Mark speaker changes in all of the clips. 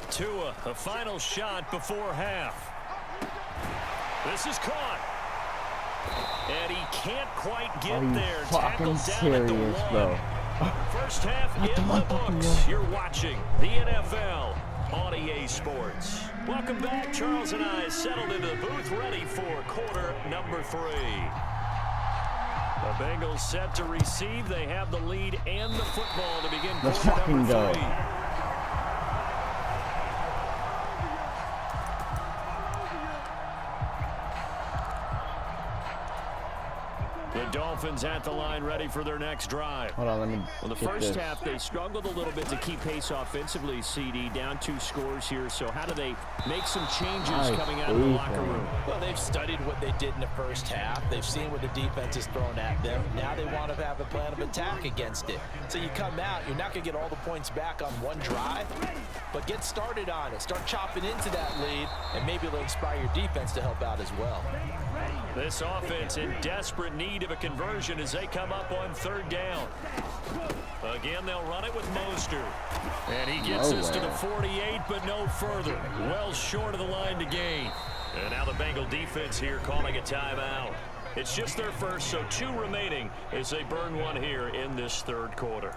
Speaker 1: Tua, a final shot before half. This is caught. And he can't quite get there. Tackled down at the 1.
Speaker 2: Bro.
Speaker 1: First half in the books. You're watching the NFL on EA Sports. Welcome back. Charles and I settled into the booth, ready for quarter number 3. The Bengals set to receive. They have the lead and the football to begin quarter number 3. Dolphins at the line, ready for their next drive.
Speaker 2: Hold on, let me.
Speaker 3: Well, the first half, they struggled a little bit to keep pace offensively, CD. Down 2 scores here. So how do they make some changes coming out of the locker room?
Speaker 4: Well, they've studied what they did in the first half. They've seen what the defense is throwing at them. Now they want to have a plan of attack against it. So you come out, you're not going to get all the points back on one drive, but get started on it. Start chopping into that lead, and maybe it'll inspire your defense to help out as well.
Speaker 1: This offense in desperate need of a conversion as they come up on 3rd down. Again, they'll run it with Mostert. And he gets us to the 48, but no further. Well short of the line to gain. And now the Bengal defense here calling a timeout. It's just their first, so 2 remaining as they burn one here in this 3rd quarter.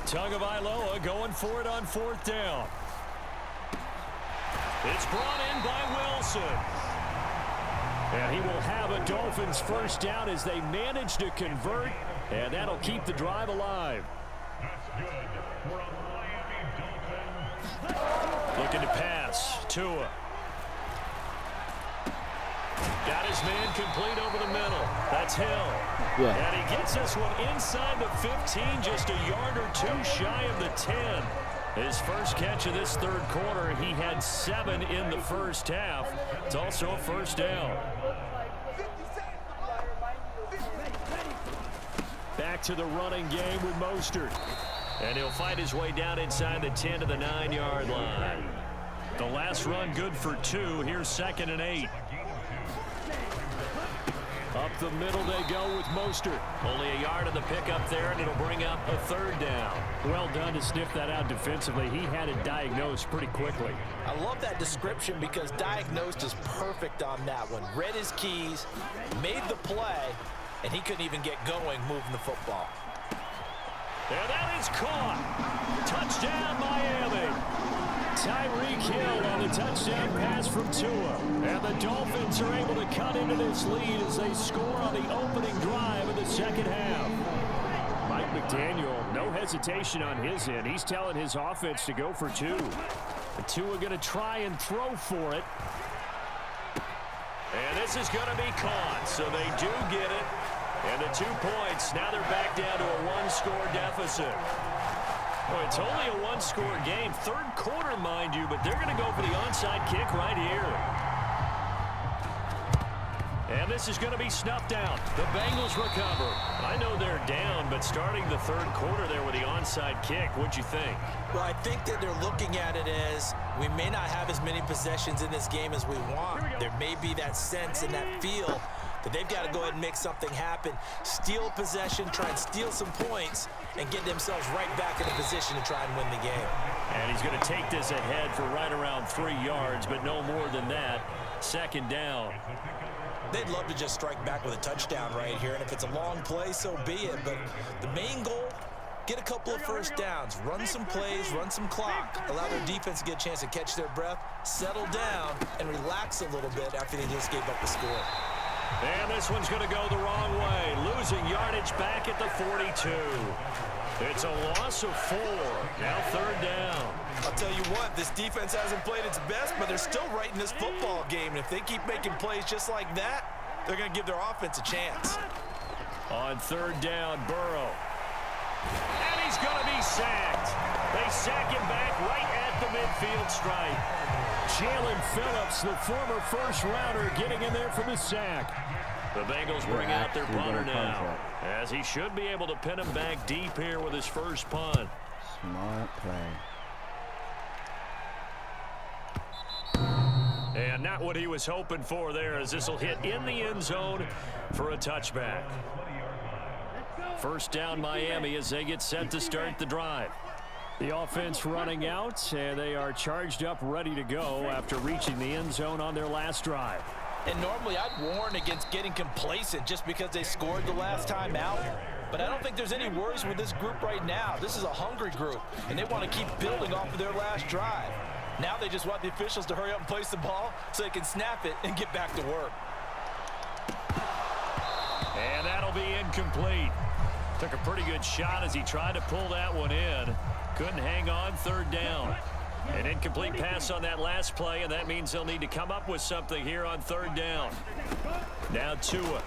Speaker 1: Tagovailoa going for it on 4th down. It's brought in by Wilson. And he will have a Dolphins first down as they manage to convert, and that'll keep the drive alive. Looking to pass. Tua. Got his man complete over the middle. That's Hill. Yeah. And he gets this one inside the 15, just a yard or 2 shy of the 10. His first catch of this 3rd quarter, he had 7 in the first half. It's also a first down. Back to the running game with Mostert. And he'll fight his way down inside the 10 to the 9-yard line. The last run good for 2. Here's 2nd and 8. Up the middle they go with Mostert. Only a yard of the pickup there, and it'll bring up a 3rd down. Well done to sniff that out defensively. He had it diagnosed pretty quickly.
Speaker 4: I love that description because diagnosed is perfect on that one. Read his keys, made the play, and he couldn't even get going moving the football.
Speaker 1: And that is caught. Touchdown, Miami. Tyreek Hill on the touchdown pass from Tua. And the Dolphins are able to cut into this lead as they score on the opening drive of the 2nd half. Mike McDaniel, no hesitation on his end. He's telling his offense to go for 2. And Tua going to try and throw for it. And this is going to be caught, so they do get it. And the 2 points, now they're back down to a 1-score deficit. Well, it's only a 1-score game. 3rd quarter, mind you, but they're going to go for the onside kick right here. And this is going to be snuffed out. The Bengals recover. I know they're down, but starting the 3rd quarter there with the onside kick, what'd you think?
Speaker 4: Well, I think that they're looking at it as we may not have as many possessions in this game as we want. There may be that sense and that feel that they've got to go ahead and make something happen. Steal possession, try and steal some points, and get themselves right back in a position to try and win the game.
Speaker 1: And he's going to take this ahead for right around 3 yards, but no more than that. 2nd down.
Speaker 4: They'd love to just strike back with a touchdown right here, and if it's a long play, so be it. But the main goal, get a couple of first downs, run some plays, run some clock, allow their defense to get a chance to catch their breath, settle down, and relax a little bit after they just gave up the score.
Speaker 1: And this one's going to go the wrong way. Losing yardage back at the 42. It's a loss of 4. Now 3rd down.
Speaker 4: I'll tell you what, this defense hasn't played its best, but they're still right in this football game. And if they keep making plays just like that, they're going to give their offense a chance.
Speaker 1: On 3rd down, Burrow. And he's going to be sacked. They sack him back right at the midfield stripe. Jalen Phillips, the former first-rounder, getting in there for the sack. The Bengals bring out their punter now, as he should be able to pin him back deep here with his first punt.
Speaker 2: Smart play.
Speaker 1: Yeah, not what he was hoping for there, as this will hit in the end zone for a touchback. First down Miami as they get set to start the drive. The offense running out, and they are charged up, ready to go after reaching the end zone on their last drive.
Speaker 4: And normally I'd warn against getting complacent just because they scored the last time out. But I don't think there's any worries with this group right now. This is a hungry group, and they want to keep building off of their last drive. Now they just want the officials to hurry up and place the ball so they can snap it and get back to work.
Speaker 1: And that'll be incomplete. Took a pretty good shot as he tried to pull that one in. Couldn't hang on, third down. An incomplete pass on that last play, and that means they'll need to come up with something here on third down. Now Tua.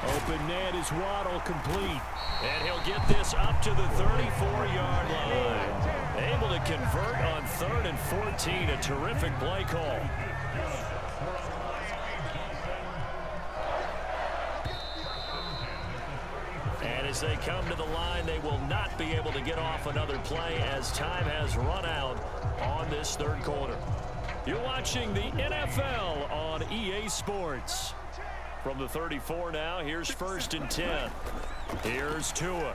Speaker 1: Open net is Waddle, complete. And he'll get this up to the 34-yard line. Able to convert on 3rd and 14. A terrific play call. And as they come to the line, they will not be able to get off another play as time has run out on this third quarter. You're watching the NFL on EA Sports. From the 34 now, here's 1st and 10. Here's Tua.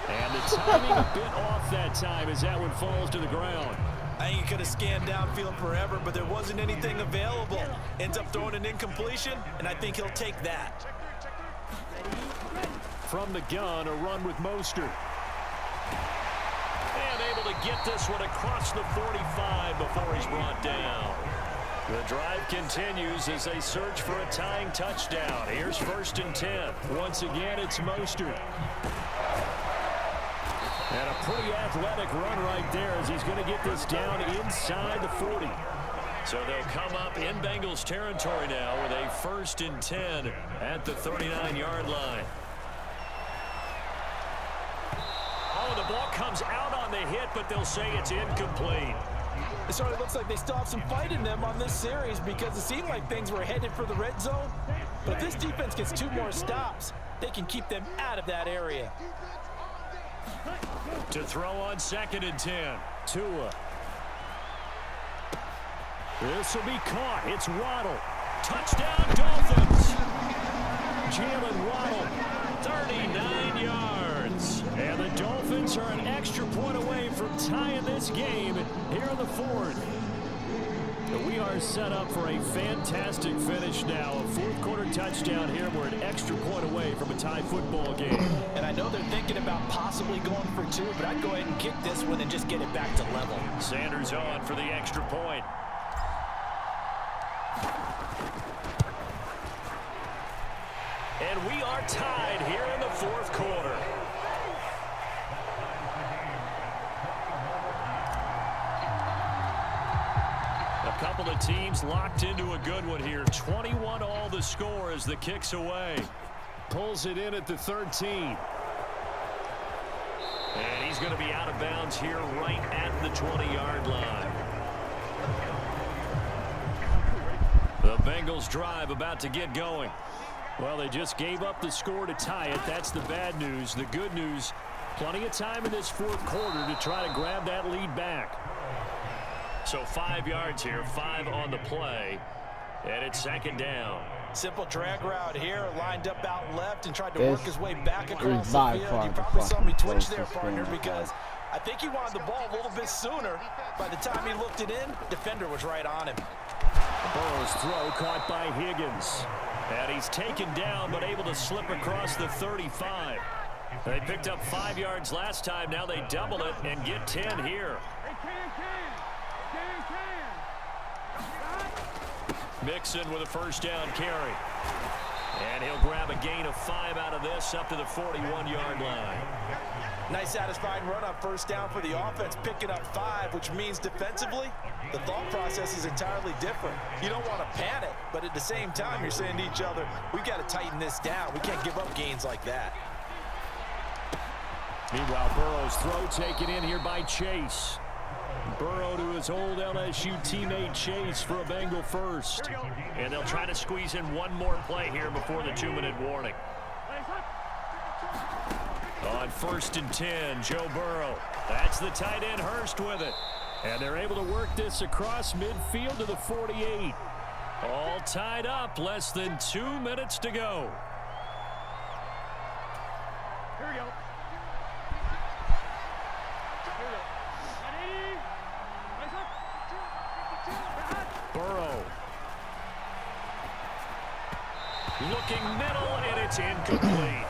Speaker 1: And the timing a bit off that time as that one falls to the ground.
Speaker 4: I think he could have scanned downfield forever, but there wasn't anything available. Ends up throwing an incompletion, and I think he'll take that.
Speaker 1: From the gun, a run with Mostert. And able to get this one across the 45 before he's brought down. The drive continues as they search for a tying touchdown. Here's 1st and 10. Once again, it's Mostert. And a pretty athletic run right there as he's going to get this down inside the 40. So they'll come up in Bengals territory now with a 1st and 10 at the 39-yard line. Oh, the ball comes out on the hit, but they'll say it's incomplete.
Speaker 4: It certainly looks like they still have some fight in them on this series because it seemed like things were headed for the red zone. But if this defense gets 2 more stops, they can keep them out of that area.
Speaker 1: To throw on 2nd and 10. Tua. This will be caught. It's Waddle. Touchdown, Dolphins. Jalen Waddle, 39 yards. And the Dolphins are an extra point away from tying this game here in the 4th. We are set up for a fantastic finish now. A 4th quarter touchdown here. We're an extra point away from a tie football game.
Speaker 4: And I know they're thinking about possibly going for 2, but I'd go ahead and kick this one and just get it back to level.
Speaker 1: Sanders on for the extra point. And we are tied here in the 4th quarter. A couple of teams locked into a good one here. 21 all the score as the kick's away. Pulls it in at the 13. And he's going to be out of bounds here right at the 20-yard line. The Bengals drive about to get going. Well, they just gave up the score to tie it. That's the bad news. The good news, plenty of time in this 4th quarter to try to grab that lead back. So 5 yards here, 5 on the play, and it's 2nd down.
Speaker 4: Simple drag route here, lined up out left and tried to work his way back across the field. You probably saw me twitch there, partner, because I think he wanted the ball a little bit sooner. By the time he looked it in, defender was right on him.
Speaker 1: Burrow's throw caught by Higgins. And he's taken down but able to slip across the 35. They picked up 5 yards last time. Now they double it and get 10 here. Mixon with a 1st down carry. And he'll grab a gain of 5 out of this up to the 41-yard line.
Speaker 4: Nice satisfying run on 1st down for the offense, picking up 5, which means defensively, the thought process is entirely different. You don't want to panic, but at the same time, you're saying to each other, we've got to tighten this down. We can't give up gains like that.
Speaker 1: Meanwhile, Burrow's throw taken in here by Chase. Burrow to his old LSU teammate Chase for a Bengal first. And they'll try to squeeze in one more play here before the 2-minute warning. On 1st and 10, Joe Burrow. That's the tight end, Hurst, with it. And they're able to work this across midfield to the 48. All tied up, less than 2 minutes to go.
Speaker 2: Here we go.
Speaker 1: Burrow. Looking middle, and it's incomplete.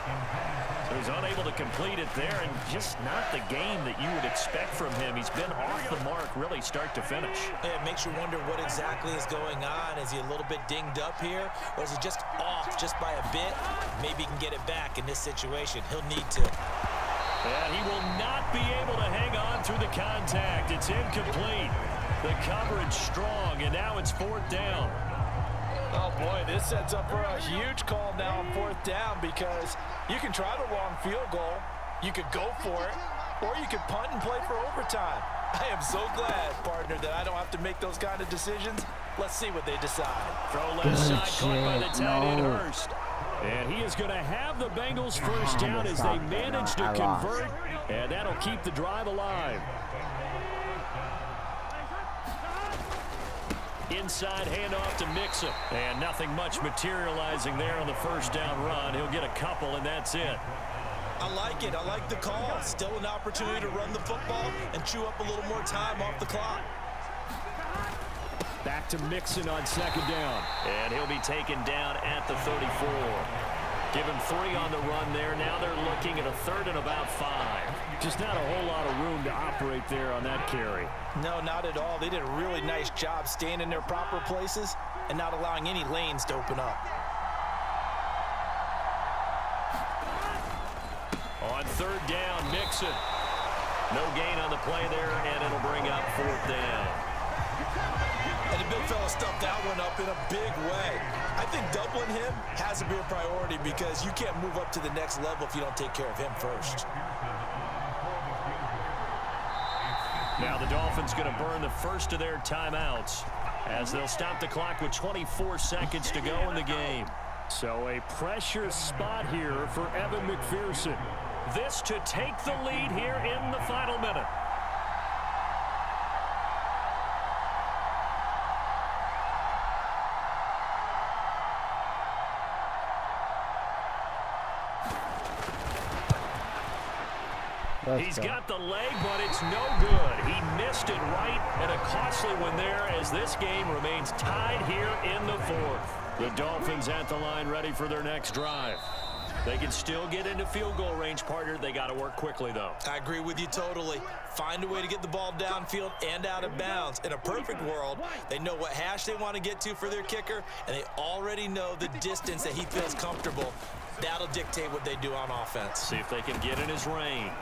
Speaker 1: So he's unable to complete it there, and just not the game that you would expect from him. He's been off the mark really start to finish.
Speaker 4: It makes you wonder what exactly is going on. Is he a little bit dinged up here, or is he just off just by a bit? Maybe he can get it back in this situation. He'll need to.
Speaker 1: And he will not be able to hang on through the contact. It's incomplete. The coverage strong, and now it's 4th down.
Speaker 4: Oh, boy, this sets up for a huge call now on 4th down, because you can try the long field goal, you could go for it, or you could punt and play for overtime. I am so glad, partner, that I don't have to make those kind of decisions. Let's see what they decide.
Speaker 1: Throw left side caught by the tight end Hurst. And he is going to have the Bengals first down as they manage to convert, and that'll keep the drive alive. Inside handoff to Mixon. And nothing much materializing there on the first down run. He'll get a couple, and that's it.
Speaker 4: I like it. I like the call. Still an opportunity to run the football and chew up a little more time off the clock.
Speaker 1: Back to Mixon on 2nd down. And he'll be taken down at the 34. Give him 3 on the run there. Now they're looking at a 3rd and about 5. Just not a whole lot of room to operate there on that carry.
Speaker 4: No, not at all. They did a really nice job staying in their proper places and not allowing any lanes to open up.
Speaker 1: On 3rd down, Mixon. No gain on the play there, and it'll bring up 4th down.
Speaker 4: And the big fella stuffed that one up in a big way. I think doubling him has to be a priority, because you can't move up to the next level if you don't take care of him first.
Speaker 1: Now the Dolphins going to burn the first of their timeouts as they'll stop the clock with 24 seconds to go in the game. So a pressure spot here for Evan McPherson. This to take the lead here in the final minute. He's got the leg, but it's no good. He missed it right, and a costly one there as this game remains tied here in the 4th. The Dolphins at the line ready for their next drive. They can still get into field goal range, partner. They got to work quickly, though.
Speaker 4: I agree with you totally. Find a way to get the ball downfield and out of bounds. In a perfect world, they know what hash they want to get to for their kicker, and they already know the distance that he feels comfortable. That'll dictate what they do on offense.
Speaker 1: See if they can get in his range.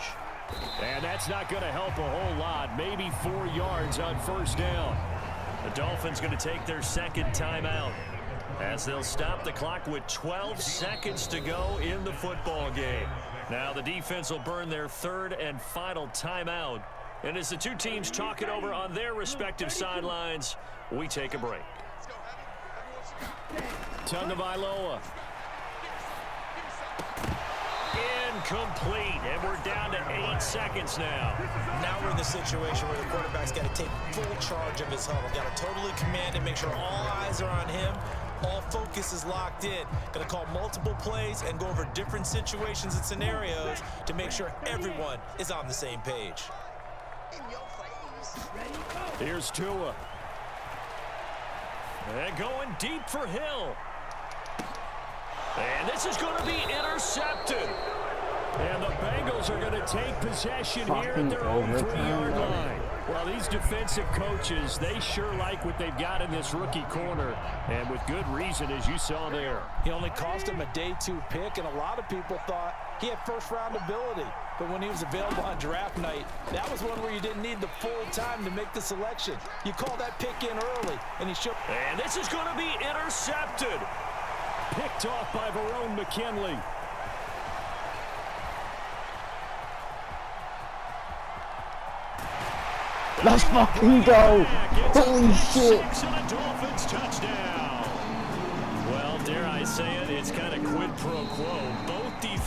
Speaker 1: And that's not going to help a whole lot. Maybe 4 yards on 1st down. The Dolphins going to take their 2nd timeout as they'll stop the clock with 12 seconds to go in the football game. Now the defense will burn their 3rd and final timeout. And as the two teams talk it over on their respective sidelines, we take a break. Tagovailoa. Incomplete, and we're down to 8 seconds now.
Speaker 4: Now we're in the situation where the quarterback's got to take full charge of his huddle. Got to totally command it, make sure all eyes are on him. All focus is locked in. Got to call multiple plays and go over different situations and scenarios to make sure everyone is on the same page.
Speaker 1: Here's Tua. And going deep for Hill. And this is going to be intercepted. And the Bengals are going to take possession here at their own 3-yard line. Well, these defensive coaches, they sure like what they've got in this rookie corner, and with good reason, as you saw there.
Speaker 4: He only cost him a day 2 pick, and a lot of people thought he had first-round ability. But when he was available on draft night, that was one where you didn't need the full time to make the selection. You call that pick in early, and he showed.
Speaker 1: And this is going to be intercepted. Picked off by Verone McKinley.
Speaker 5: Let's fucking go! Holy shit!
Speaker 1: Dolphins touchdown. Well, dare I say it, it's kind of quid pro quo. Both defenses